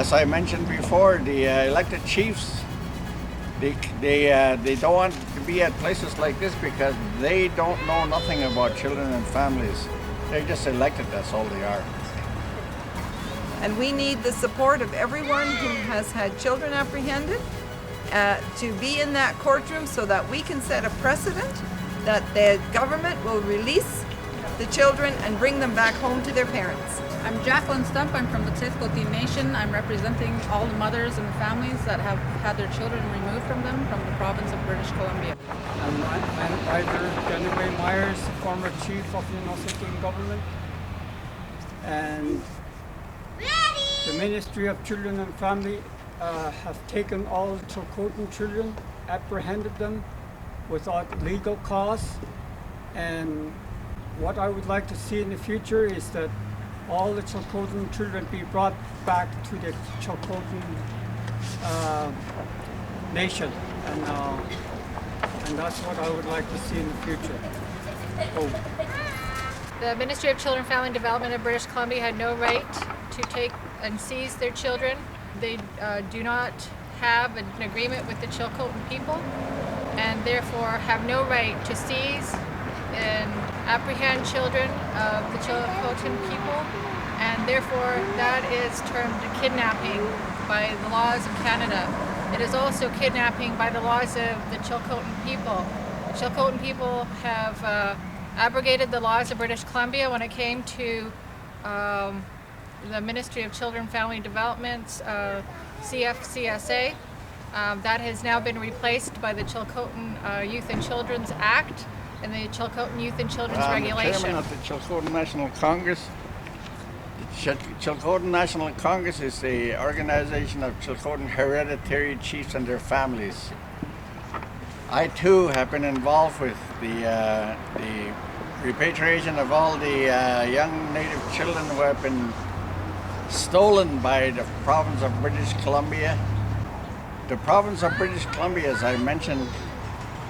as I mentioned before, the elected chiefs, they don't want to be at places like this because they don't know nothing about children and families. They're just elected, that's all they are. And we need the support of everyone who has had children apprehended to be in that courtroom so that we can set a precedent that the government will release the children and bring them back home to their parents. I'm Jacqueline Stump. I'm from the Chilcotin Nation. I'm representing all the mothers and families that have had their children removed from them from the province of British Columbia. I'm Advisor Jennifer Myers, former chief of the Chilcotin government. And the Ministry of Children and Family have taken all Chilcotin children, apprehended them without legal cause. And what I would like to see in the future is that all the Chilcotin children be brought back to the Chilcotin nation. And that's what I would like to see in the future. The Ministry of Children, Family and Development of British Columbia had no right to take and seize their children. They do not have an agreement with the Chilcotin people and therefore have no right to seize and apprehend children of the Chilcotin people, and therefore that is termed kidnapping by the laws of Canada. It is also kidnapping by the laws of the Chilcotin people. The Chilcotin people have abrogated the laws of British Columbia when it came to the Ministry of Children, Family and Development's CFCSA. That has now been replaced by the Chilcotin Youth and Children's Act and the Chilcotin Youth and Children's Regulation. I'm the chairman of the Chilcotin National Congress. The Chilcotin National Congress is the organization of Chilcotin hereditary chiefs and their families. I too have been involved with the repatriation of all the young Native children who have been stolen by the province of British Columbia. The province of British Columbia, as I mentioned,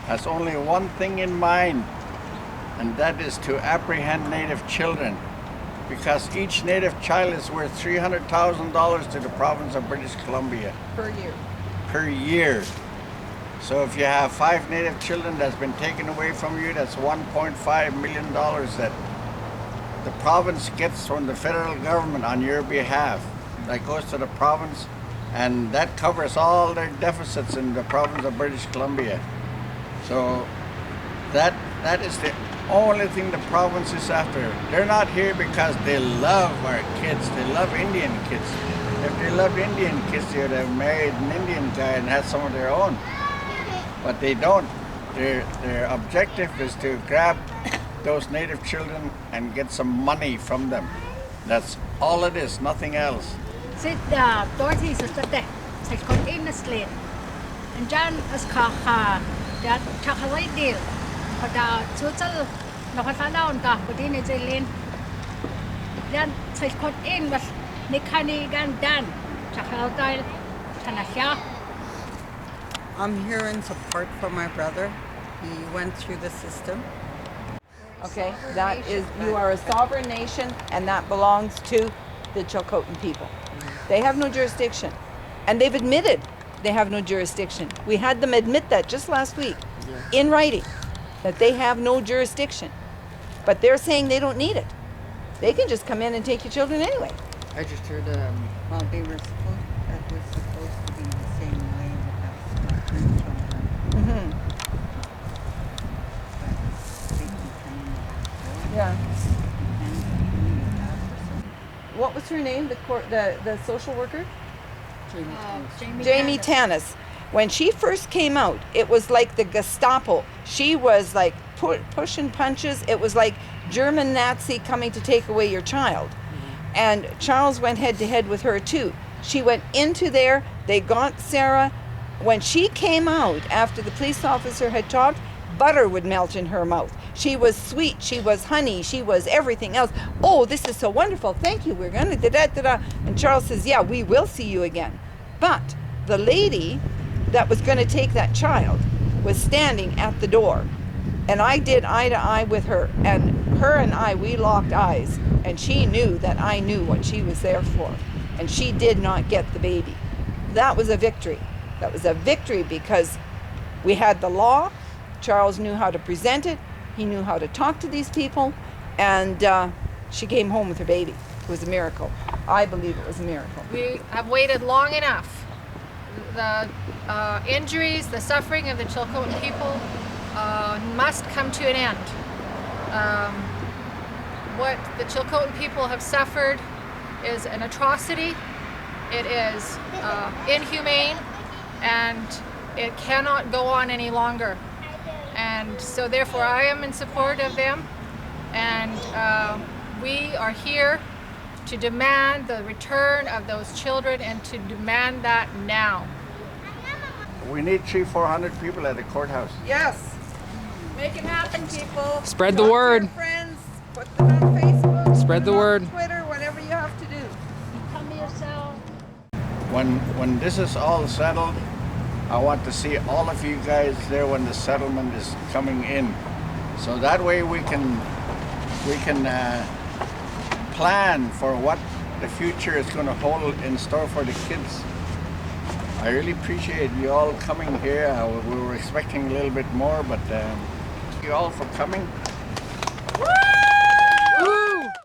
has only one thing in mind, and that is to apprehend Native children, because each Native child is worth $300,000 to the province of British Columbia. Per year. Per year. So if you have 5 Native children that's been taken away from you, that's $1.5 million that the province gets from the federal government on your behalf. That goes to the province, and that covers all their deficits in the province of British Columbia. So that is the only thing the province is after. They're not here because they love our kids. They love Indian kids. If they loved Indian kids, they would have married an Indian guy and had some of their own. But they don't. Their objective is to grab those Native children and get some money from them. That's all it is, nothing else. Sit Dorothy is the Chilcotin Slate. And John is that Chilcotin deal. But Tsuzel, no Catalan, Chilcotin is a lane. Then Chilcotin was Nikani Gan Dan, Chilcotin, Tanahia. I'm here in support for my brother. He went through the system. Okay, that is, you are a sovereign nation, and that belongs to the Chilcotin people. They have no jurisdiction, and they've admitted they have no jurisdiction. We had them admit that just last week, in writing, that they have no jurisdiction. But they're saying they don't need it. They can just come in and take your children anyway. I just heard, well, that was supposed to be the same way with us children. Yeah. What was her name? The social worker? Jamie Tanis. When she first came out, it was like the Gestapo. She was like pushing punches. It was like German Nazi coming to take away your child. And Charles went head to head with her too. She went into there. They got Sarah. When she came out, after the police officer had talked, butter would melt in her mouth. She was sweet, she was honey, she was everything else. Oh, this is so wonderful, thank you, we're gonna da-da-da-da. And Charles says, yeah, we will see you again. But the lady that was gonna take that child was standing at the door. And I did eye to eye with her. And her and I, we locked eyes. And she knew that I knew what she was there for. and she did not get the baby. That was a victory. That was a victory because we had the law. Charles knew how to present it. He knew how to talk to these people, and she came home with her baby. It was a miracle. I believe it was a miracle. We have waited long enough. The injuries, the suffering of the Chilcotin people must come to an end. What the Chilcotin people have suffered is an atrocity. It is inhumane, and it cannot go on any longer. And so therefore I am in support of them, and we are here to demand the return of those children and to demand that now. We need 300-400 people at the courthouse. Yes. Make it happen, people. Spread the Talk to word. your friends. Put them on Facebook. Spread put the them word. On Twitter, whatever you have to do. Come yourself. When this is all settled, I want to see all of you guys there when the settlement is coming in, so that way we can plan for what the future is going to hold in store for the kids. I really appreciate you all coming here. We were expecting a little bit more, but thank you all for coming.